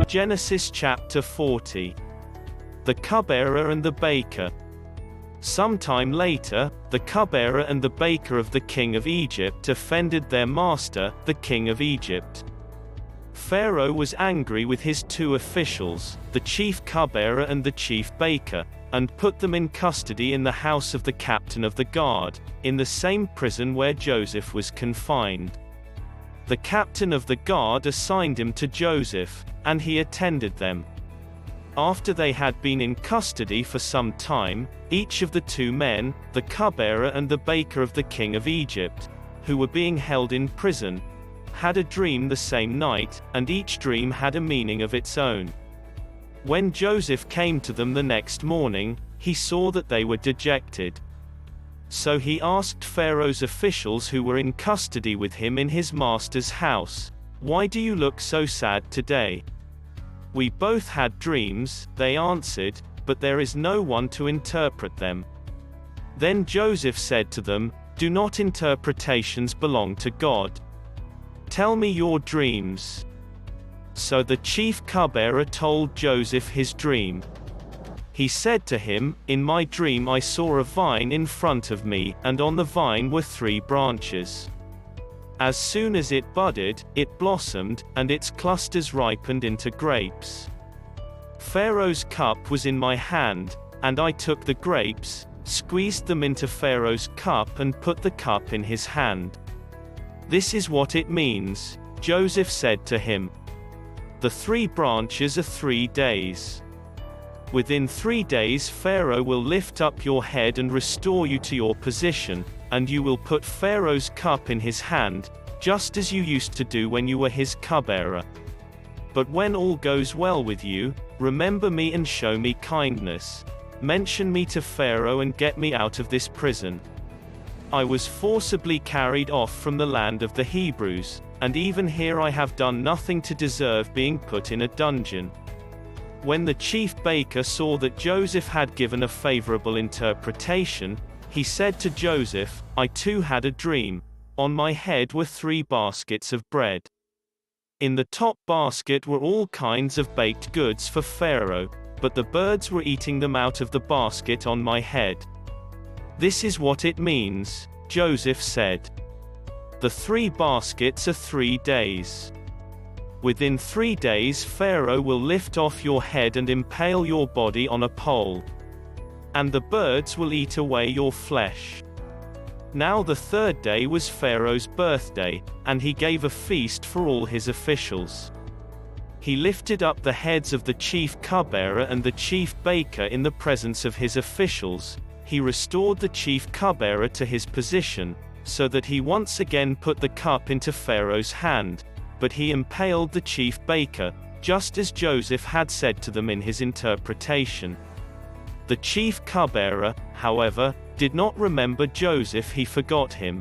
Genesis chapter 40. The Cupbearer and the Baker. Sometime later, the cupbearer and the baker of the king of Egypt offended their master, the king of Egypt. Pharaoh was angry with his two officials, the chief cupbearer and the chief baker, and put them in custody in the house of the captain of the guard, in the same prison where Joseph was confined. The captain of the guard assigned him to Joseph, and he attended them. After they had been in custody for some time, each of the two men, the cupbearer and the baker of the king of Egypt, who were being held in prison, had a dream the same night, and each dream had a meaning of its own. When Joseph came to them the next morning, he saw that they were dejected. So he asked Pharaoh's officials who were in custody with him in his master's house, "Why do you look so sad today?" "We both had dreams," they answered, "but there is no one to interpret them." Then Joseph said to them, "Do not interpretations belong to God? Tell me your dreams." So the chief cupbearer told Joseph his dream. He said to him, "In my dream I saw a vine in front of me, and on the vine were 3 branches. As soon as it budded, it blossomed, and its clusters ripened into grapes. Pharaoh's cup was in my hand, and I took the grapes, squeezed them into Pharaoh's cup and put the cup in his hand." "This is what it means," Joseph said to him. "The 3 branches are 3 days. Within 3 days Pharaoh will lift up your head and restore you to your position, and you will put Pharaoh's cup in his hand, just as you used to do when you were his cupbearer. But when all goes well with you, remember me and show me kindness. Mention me to Pharaoh and get me out of this prison. I was forcibly carried off from the land of the Hebrews, and even here I have done nothing to deserve being put in a dungeon." When the chief baker saw that Joseph had given a favorable interpretation, he said to Joseph, "I too had a dream. On my head were 3 baskets of bread. In the top basket were all kinds of baked goods for Pharaoh, but the birds were eating them out of the basket on my head." "This is what it means," Joseph said. "The 3 baskets are 3 days. Within 3 days Pharaoh will lift off your head and impale your body on a pole. And the birds will eat away your flesh." Now the 3rd day was Pharaoh's birthday, and he gave a feast for all his officials. He lifted up the heads of the chief cupbearer and the chief baker in the presence of his officials. He restored the chief cupbearer to his position, so that he once again put the cup into Pharaoh's hand, but he impaled the chief baker, just as Joseph had said to them in his interpretation. The chief cupbearer, however, did not remember Joseph, he forgot him.